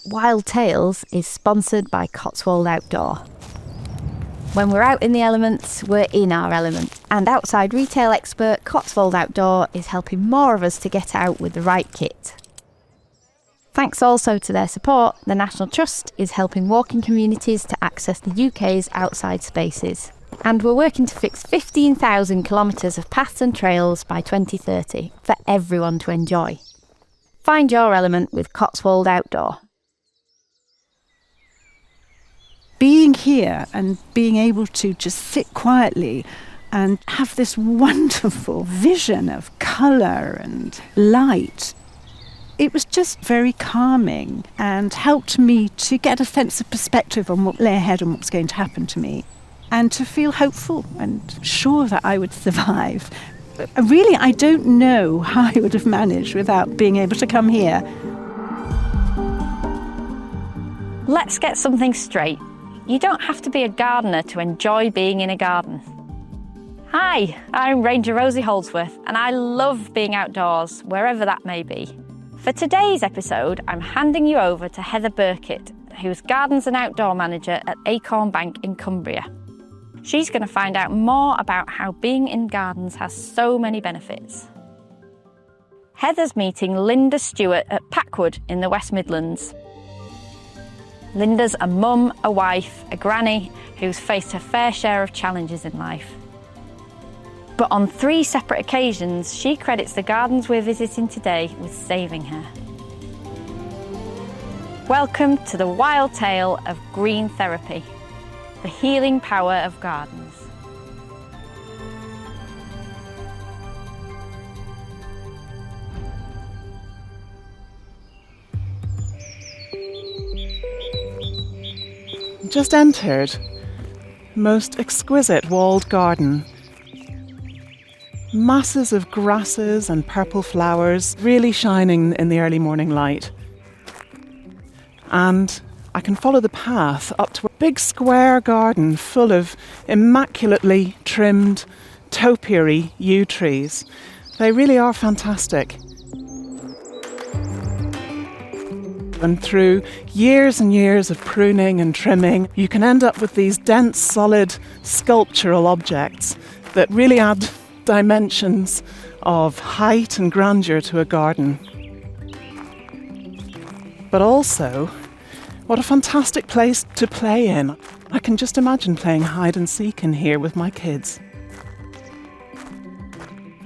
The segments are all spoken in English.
Wild Tales is sponsored by Cotswold Outdoor. When we're out in the elements, we're in our element. And outside retail expert Cotswold Outdoor is helping more of us to get out with the right kit. Thanks also to their support, the National Trust is helping walking communities to access the UK's outside spaces. And we're working to fix 15,000 kilometres of paths and trails by 2030 for everyone to enjoy. Find your element with Cotswold Outdoor. Being here and being able to just sit quietly and have this wonderful vision of colour and light, it was just very calming and helped me to get a sense of perspective on what lay ahead and what was going to happen to me, and to feel hopeful and sure that I would survive. Really, I don't know how I would have managed without being able to come here. Let's get something straight. You don't have to be a gardener to enjoy being in a garden. Hi, I'm Ranger Rosie Holdsworth, and I love being outdoors, wherever that may be. For today's episode, I'm handing you over to Heather Birkett, who's Gardens and Outdoor Manager at Acorn Bank in Cumbria. She's going to find out more about how being in gardens has so many benefits. Heather's meeting Linda Stuart at Packwood in the West Midlands. Linda's a mum, a wife, a granny who's faced her fair share of challenges in life. But on 3 separate occasions, she credits the gardens we're visiting today with saving her. Welcome to the wild tale of green therapy, the healing power of gardens. Just entered. Most exquisite walled garden. Masses of grasses and purple flowers really shining in the early morning light. And I can follow the path up to a big square garden full of immaculately trimmed topiary yew trees. They really are fantastic. And through years and years of pruning and trimming, you can end up with these dense, solid, sculptural objects that really add dimensions of height and grandeur to a garden. But also, what a fantastic place to play in. I can just imagine playing hide and seek in here with my kids.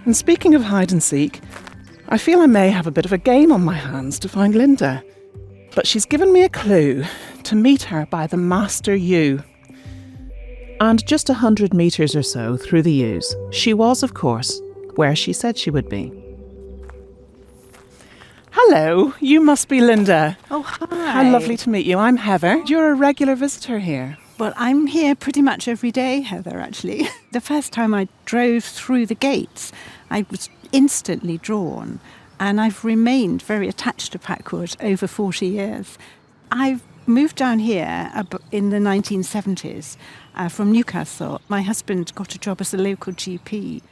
And speaking of hide and seek, I feel I may have a bit of a game on my hands to find Linda. But she's given me a clue to meet her by the master yew. And just 100 metres or so through the yews, she was, of course, where she said she would be. Hello, you must be Linda. Oh, hi. How lovely to meet you. I'm Heather. You're a regular visitor here. Well, I'm here pretty much every day, Heather, actually. The first time I drove through the gates, I was instantly drawn, and I've remained very attached to Packwood over 40 years. I've moved down here in the 1970s from Newcastle. My husband got a job as a local GP.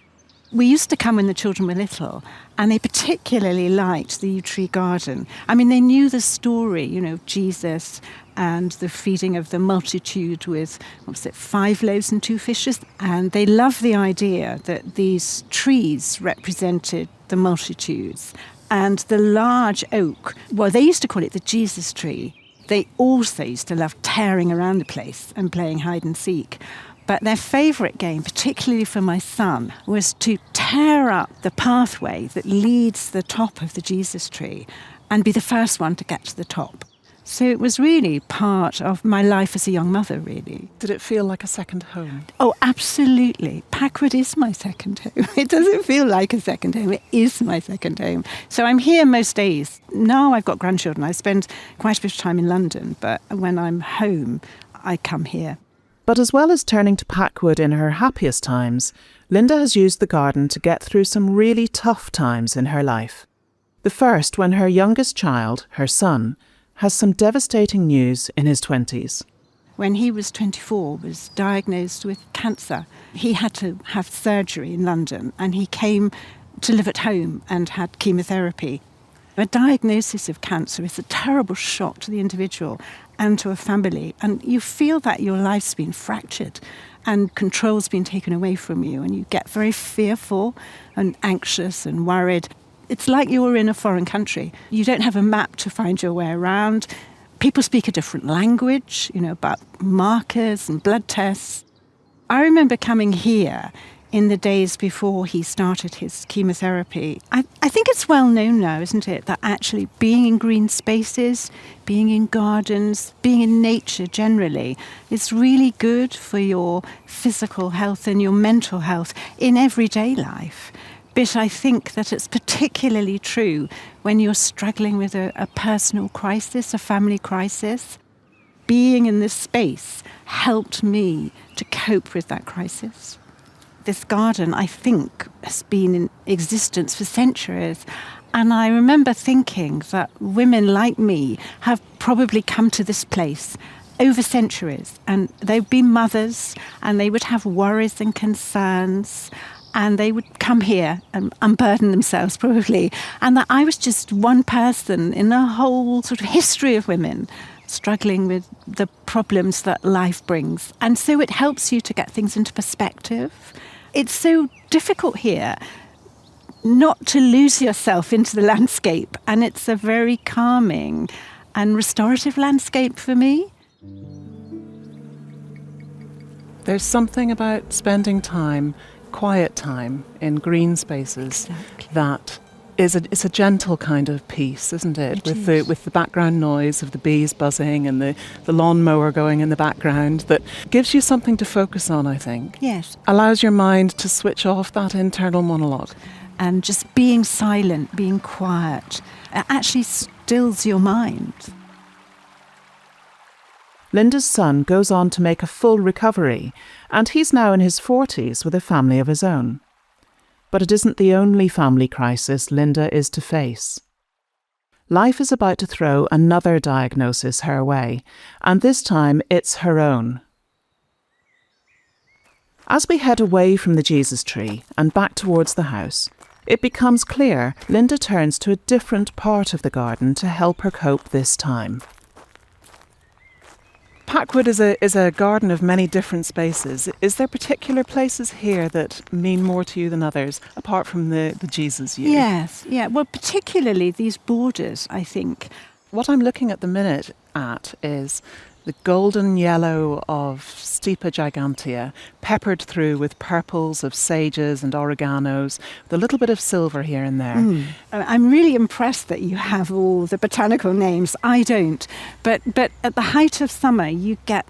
We used to come when the children were little, and they particularly liked the yew tree garden. I mean, they knew the story, of Jesus and the feeding of the multitude with, 5 loaves and 2 fishes. And they loved the idea that these trees represented the multitudes. And the large oak, well, they used to call it the Jesus tree. They also used to love tearing around the place and playing hide and seek. But their favourite game, particularly for my son, was to tear up the pathway that leads to the top of the Jesus tree and be the first one to get to the top. So it was really part of my life as a young mother, really. Did it feel like a second home? Oh, absolutely. Packwood is my second home. It doesn't feel like a second home. It is my second home. So I'm here most days. Now I've got grandchildren. I spend quite a bit of time in London, but when I'm home, I come here. But as well as turning to Packwood in her happiest times, Linda has used the garden to get through some really tough times in her life. The first when her youngest child, her son, has some devastating news in his 20s. When he was 24, was diagnosed with cancer. He had to have surgery in London, and he came to live at home and had chemotherapy. A diagnosis of cancer is a terrible shock to the individual and to a family, and you feel that your life's been fractured and control's been taken away from you, and you get very fearful and anxious and worried. It's like you're in a foreign country. You don't have a map to find your way around. People speak a different language, about markers and blood tests. I remember coming here in the days before he started his chemotherapy. I think it's well known now, isn't it, that actually being in green spaces, being in gardens, being in nature generally is really good for your physical health and your mental health in everyday life. But I think that it's particularly true when you're struggling with a personal crisis, a family crisis. Being in this space helped me to cope with that crisis. This garden, I think, has been in existence for centuries. And I remember thinking that women like me have probably come to this place over centuries. And they'd be mothers, and they would have worries and concerns, and they would come here and unburden themselves probably. And that I was just one person in a whole sort of history of women struggling with the problems that life brings. And so it helps you to get things into perspective. It's so difficult here not to lose yourself into the landscape, and it's a very calming and restorative landscape for me. There's something about spending time, quiet time, in green spaces that it's a gentle kind of peace, isn't it? With the background noise of the bees buzzing and the lawnmower going in the background, that gives you something to focus on, I think. Yes. Allows your mind to switch off that internal monologue. And just being silent, being quiet, it actually stills your mind. Linda's son goes on to make a full recovery, and he's now in his 40s with a family of his own. But it isn't the only family crisis Linda is to face. Life is about to throw another diagnosis her way, and this time it's her own. As we head away from the Jesus tree and back towards the house, it becomes clear Linda turns to a different part of the garden to help her cope this time. Packwood is a garden of many different spaces. Is there particular places here that mean more to you than others, apart from the Jesus yew? Yes, yeah. Well, particularly these borders, I think. What I'm looking at the minute at is the golden yellow of Stipa gigantea, peppered through with purples of sages and oreganos, with a little bit of silver here and there. I'm really impressed that you have all the botanical names. I don't. But at the height of summer, you get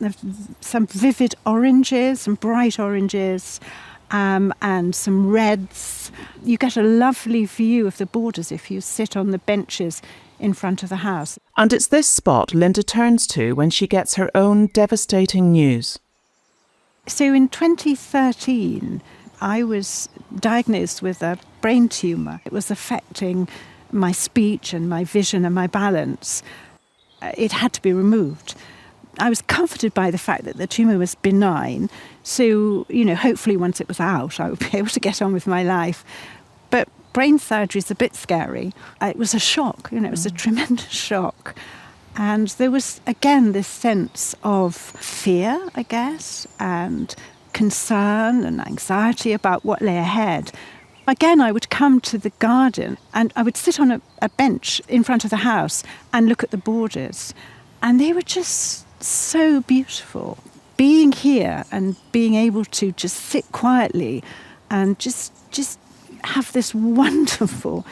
some vivid oranges, some bright oranges, and some reds. You get a lovely view of the borders if you sit on the benches in front of the house. And it's this spot Linda turns to when she gets her own devastating news. So in 2013, I was diagnosed with a brain tumour. It was affecting my speech and my vision and my balance. It had to be removed. I was comforted by the fact that the tumour was benign. So, hopefully once it was out, I would be able to get on with my life. But brain surgery is a bit scary. It was a shock, it was a tremendous shock. And there was, again, this sense of fear, I guess, and concern and anxiety about what lay ahead. Again, I would come to the garden and I would sit on a bench in front of the house and look at the borders. And they were just so beautiful. Being here and being able to just sit quietly and just have this wonderful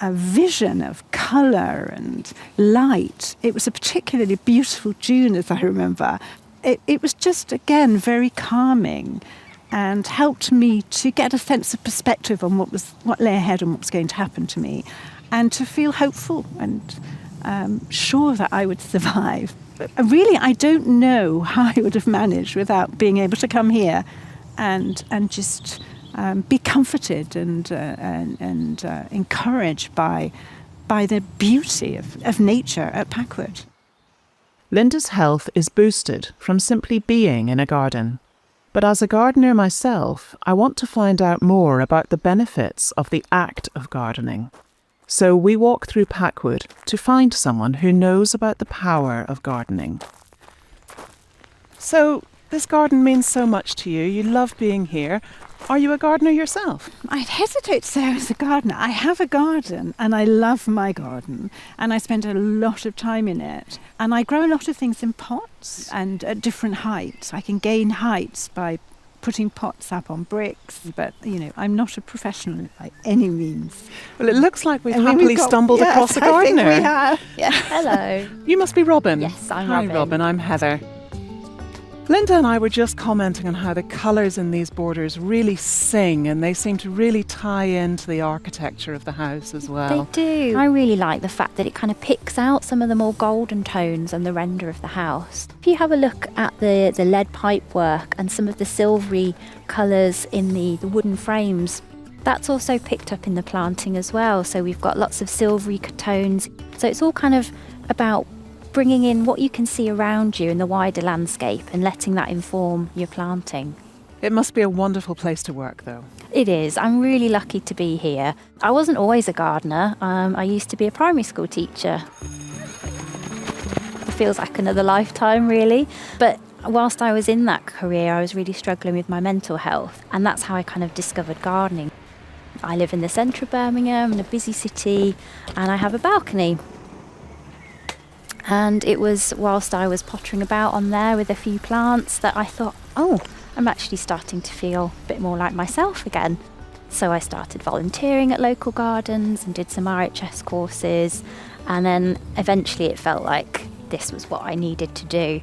vision of colour and light. It was a particularly beautiful June, as I remember. It was just, again, very calming and helped me to get a sense of perspective on what lay ahead and what was going to happen to me, and to feel hopeful and sure that I would survive. But really, I don't know how I would have managed without being able to come here and just be comforted and encouraged by the beauty of nature at Packwood. Linda's health is boosted from simply being in a garden. But as a gardener myself, I want to find out more about the benefits of the act of gardening. So we walk through Packwood to find someone who knows about the power of gardening. So this garden means so much to you. You love being here. Are you a gardener yourself? I'd hesitate to say I was a gardener. I have a garden and I love my garden and I spend a lot of time in it. And I grow a lot of things in pots and at different heights. I can gain heights by putting pots up on bricks, but, I'm not a professional by any means. Well, it looks like we've happily stumbled across a gardener. I think we have. Yeah. Hello. You must be Robyn. Yes, I'm Hi, Robyn. Robyn. I'm Heather. Linda and I were just commenting on how the colours in these borders really sing, and they seem to really tie into the architecture of the house as well. They do. I really like the fact that it kind of picks out some of the more golden tones and the render of the house. If you have a look at the lead pipe work and some of the silvery colours in the wooden frames, that's also picked up in the planting as well. So we've got lots of silvery tones. So it's all kind of about bringing in what you can see around you in the wider landscape and letting that inform your planting. It must be a wonderful place to work, though. It is. I'm really lucky to be here. I wasn't always a gardener. I used to be a primary school teacher. It feels like another lifetime, really. But whilst I was in that career, I was really struggling with my mental health, and that's how I kind of discovered gardening. I live in the centre of Birmingham, in a busy city, and I have a balcony. And it was whilst I was pottering about on there with a few plants that I thought, I'm actually starting to feel a bit more like myself again. So I started volunteering at local gardens and did some RHS courses. And then eventually it felt like this was what I needed to do.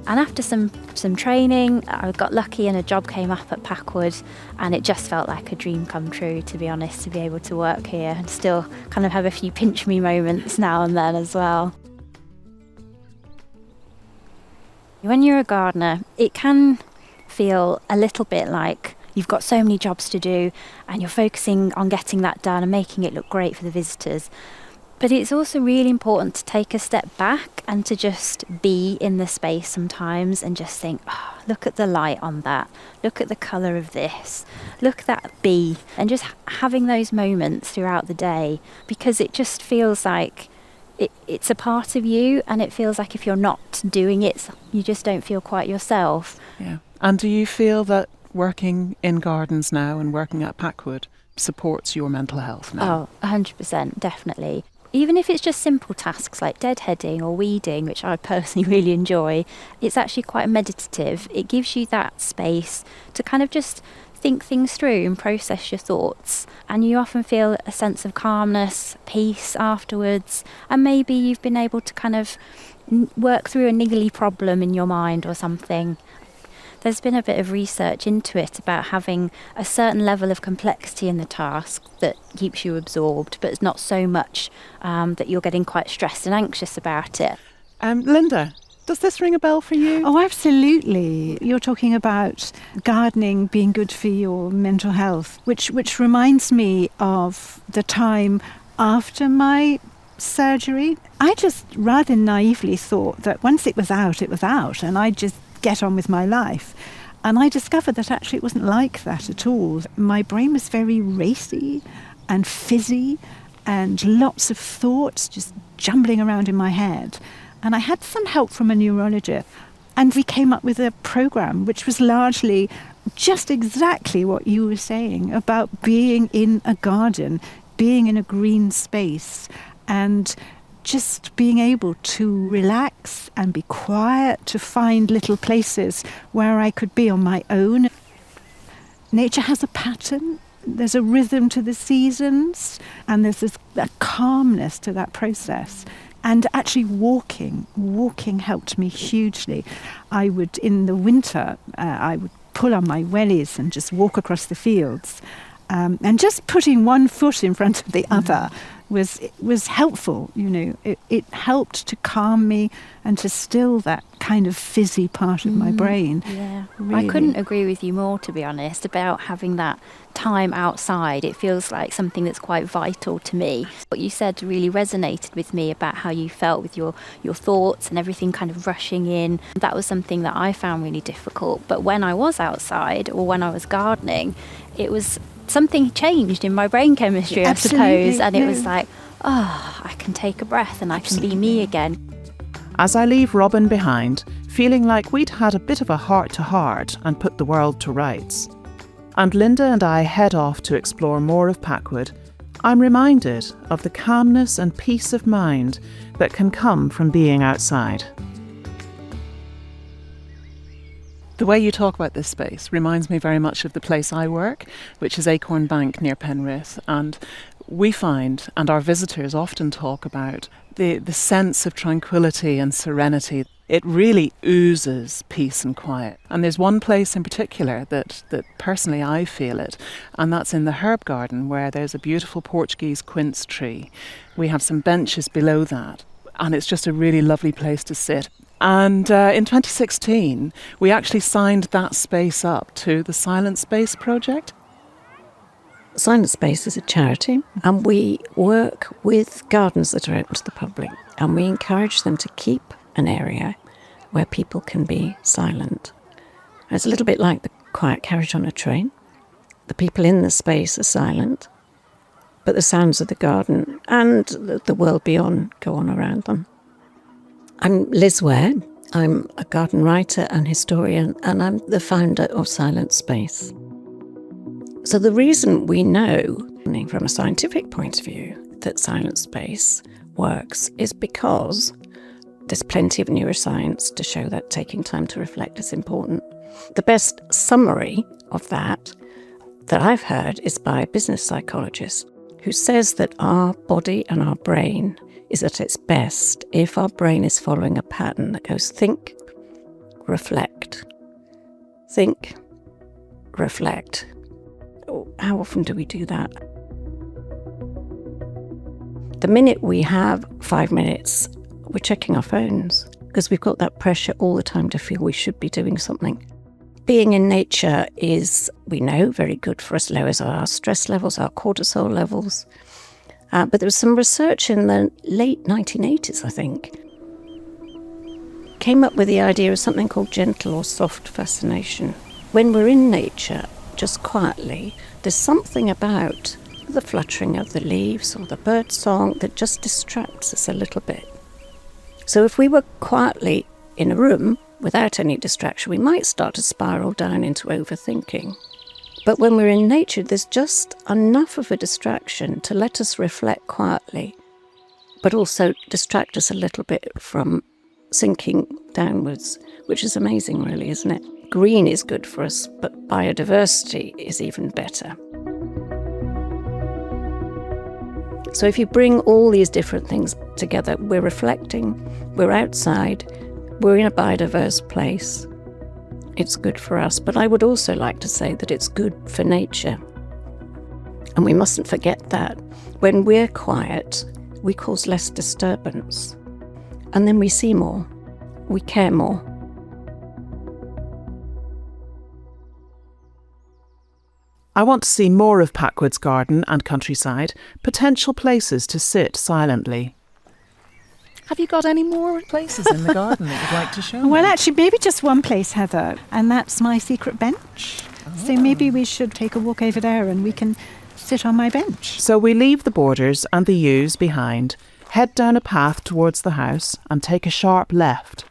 And after some training, I got lucky and a job came up at Packwood, and it just felt like a dream come true, to be honest, to be able to work here and still kind of have a few pinch me moments now and then as well. When you're a gardener, it can feel a little bit like you've got so many jobs to do and you're focusing on getting that done and making it look great for the visitors. But it's also really important to take a step back and to just be in the space sometimes and just think, look at the light on that, look at the colour of this, look at that bee, and just having those moments throughout the day, because it just feels like it's a part of you, and it feels like if you're not doing it, you just don't feel quite yourself. Yeah. And do you feel that working in gardens now and working at Packwood supports your mental health now? 100%, definitely. Even if it's just simple tasks like deadheading or weeding, which I personally really enjoy, it's actually quite meditative. It gives you that space to kind of just think things through and process your thoughts, and you often feel a sense of calmness, peace afterwards, and maybe you've been able to kind of work through a niggly problem in your mind or something. There's been a bit of research into it about having a certain level of complexity in the task that keeps you absorbed, but it's not so much that you're getting quite stressed and anxious about it. Linda, does this ring a bell for you? Oh, absolutely. You're talking about gardening being good for your mental health, which reminds me of the time after my surgery. I just rather naively thought that once it was out, and I'd just get on with my life. And I discovered that actually it wasn't like that at all. My brain was very racy and fizzy and lots of thoughts just jumbling around in my head. And I had some help from a neurologist, and we came up with a program which was largely just exactly what you were saying about being in a garden, being in a green space, and just being able to relax and be quiet, to find little places where I could be on my own. Nature has a pattern. There's a rhythm to the seasons, and there's a calmness to that process. And actually walking helped me hugely. I would, in the winter, I would pull on my wellies and just walk across the fields. And just putting one foot in front of the other was helpful, It helped to calm me and to still that kind of fizzy part of my brain. Yeah, really. I couldn't agree with you more, to be honest, about having that time outside. It feels like something that's quite vital to me. What you said really resonated with me about how you felt with your thoughts and everything kind of rushing in. That was something that I found really difficult. But when I was outside or when I was gardening, it was something changed in my brain chemistry, I suppose, and it was like, I can take a breath and I can be me again. As I leave Robyn behind, feeling like we'd had a bit of a heart-to-heart and put the world to rights, and Linda and I head off to explore more of Packwood, I'm reminded of the calmness and peace of mind that can come from being outside. The way you talk about this space reminds me very much of the place I work, which is Acorn Bank near Penrith. And we find, and our visitors often talk about, the sense of tranquility and serenity. It really oozes peace and quiet. And there's one place in particular that personally I feel it, and that's in the herb garden, where there's a beautiful Portuguese quince tree. We have some benches below that, and it's just a really lovely place to sit. And in 2016, we actually signed that space up to the Silent Space project. Silent Space is a charity, and we work with gardens that are open to the public, and we encourage them to keep an area where people can be silent. It's a little bit like the quiet carriage on a train. The people in the space are silent, but the sounds of the garden and the world beyond go on around them. I'm Liz Ware. I'm a garden writer and historian, and I'm the founder of Silent Space. So the reason we know, from a scientific point of view, that Silent Space works is because there's plenty of neuroscience to show that taking time to reflect is important. The best summary of that I've heard is by a business psychologist who says that our body and our brain is at its best if our brain is following a pattern that goes think, reflect, think, reflect. How often do we do that? The minute we have 5 minutes, we're checking our phones because we've got that pressure all the time to feel we should be doing something. Being in nature is, we know, very good for us, lowers our stress levels, our cortisol levels. But there was some research in the late 1980s, I think, came up with the idea of something called gentle or soft fascination. When we're in nature, just quietly, there's something about the fluttering of the leaves or the bird song that just distracts us a little bit. So if we were quietly in a room without any distraction, we might start to spiral down into overthinking. But when we're in nature, there's just enough of a distraction to let us reflect quietly, but also distract us a little bit from sinking downwards, which is amazing, really, isn't it? Green is good for us, but biodiversity is even better. So if you bring all these different things together, we're reflecting, we're outside, we're in a biodiverse place. It's good for us, but I would also like to say that it's good for nature. And we mustn't forget that. When we're quiet, we cause less disturbance. And then we see more, we care more. I want to see more of Packwood's garden and countryside, potential places to sit silently. Have you got any more places in the garden that you'd like to show me? Well, actually, maybe just one place, Heather, and that's my secret bench. So maybe we should take a walk over there and we can sit on my bench. So we leave the borders and the yews behind, head down a path towards the house and take a sharp left.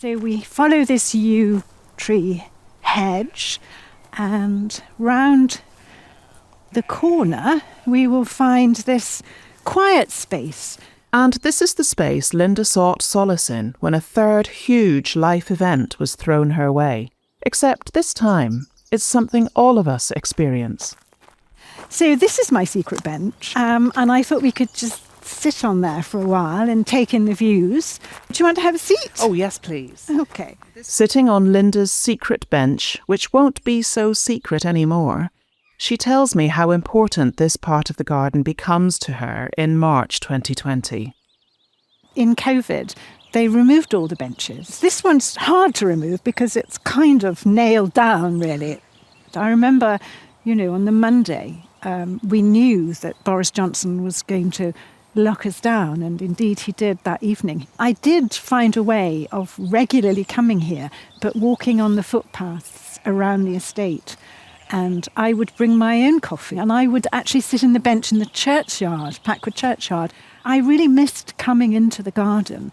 So we follow this yew tree hedge, and round the corner we will find this quiet space. And this is the space Linda sought solace in when a third huge life event was thrown her way. Except this time, it's something all of us experience. So this is my secret bench, and I thought we could just sit on there for a while and take in the views. Do you want to have a seat? Oh, yes, please. Okay. Sitting on Linda's secret bench, which won't be so secret anymore, she tells me how important this part of the garden becomes to her in March 2020. In COVID, they removed all the benches. This one's hard to remove because it's kind of nailed down, really. I remember, on the Monday, we knew that Boris Johnson was going to lock us down, and indeed he did that evening. I did find a way of regularly coming here, but walking on the footpaths around the estate. and I would bring my own coffee, and I would actually sit on the bench in the churchyard, Packwood churchyard. I really missed coming into the garden,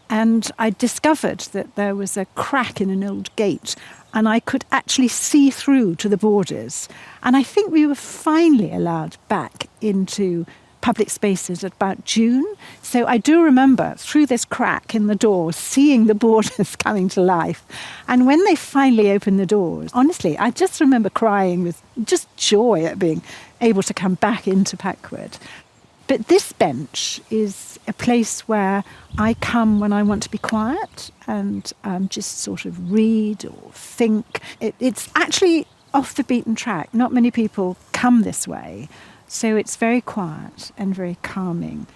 and I discovered that there was a crack in an old gate, and I could actually see through to the borders. And I think we were finally allowed back into public spaces at about June. So I do remember through this crack in the door seeing the borders coming to life. And when they finally opened the doors, honestly, I just remember crying with just joy at being able to come back into Packwood. But this bench is a place where I come when I want to be quiet and just sort of read or think. It's actually off the beaten track. Not many people come this way. So it's very quiet and very calming.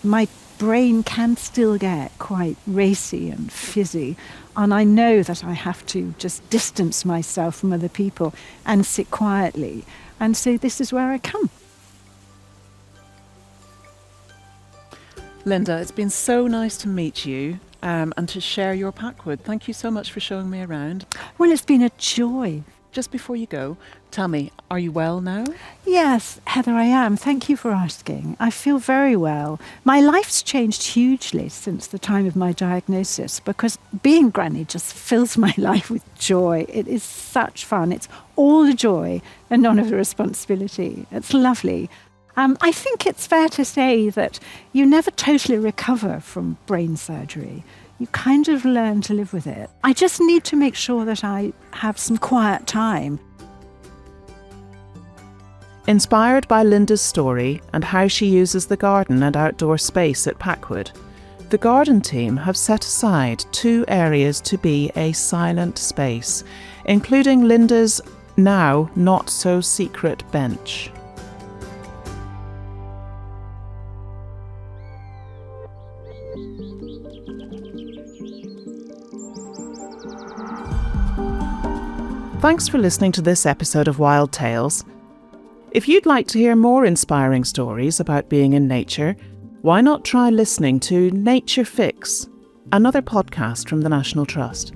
My brain can still get quite racy and fizzy, and I know that I have to just distance myself from other people and sit quietly. And so this is where I come. Linda, it's been so nice to meet you and to share your Packwood. Thank you so much for showing me around. Well, it's been a joy. Just before you go, tell me, are you well now? Yes, Heather, I am. Thank you for asking. I feel very well. My life's changed hugely since the time of my diagnosis because being granny just fills my life with joy. It is such fun. It's all the joy and none of the responsibility. It's lovely. I think it's fair to say that you never totally recover from brain surgery. You kind of learn to live with it. I just need to make sure that I have some quiet time. Inspired by Linda's story and how she uses the garden and outdoor space at Packwood, the garden team have set aside 2 areas to be a silent space, including Linda's now not so secret bench. Thanks for listening to this episode of Wild Tales. If you'd like to hear more inspiring stories about being in nature, why not try listening to Nature Fix, another podcast from the National Trust.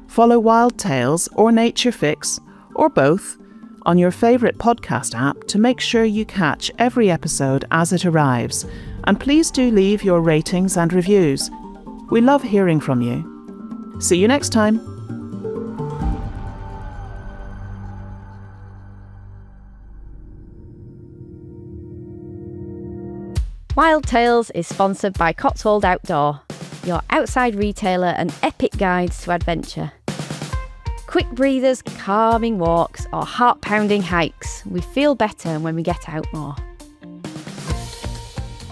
Follow Wild Tales or Nature Fix, or both, on your favourite podcast app to make sure you catch every episode as it arrives. And please do leave your ratings and reviews. We love hearing from you. See you next time. Wild Tales is sponsored by Cotswold Outdoor, your outside retailer and epic guides to adventure. Quick breathers, calming walks, or heart-pounding hikes, we feel better when we get out more.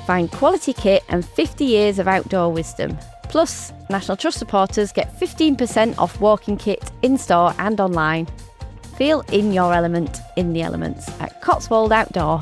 Find quality kit and 50 years of outdoor wisdom. Plus, National Trust supporters get 15% off walking kit in-store and online. Feel in your element, in the elements at Cotswold Outdoor.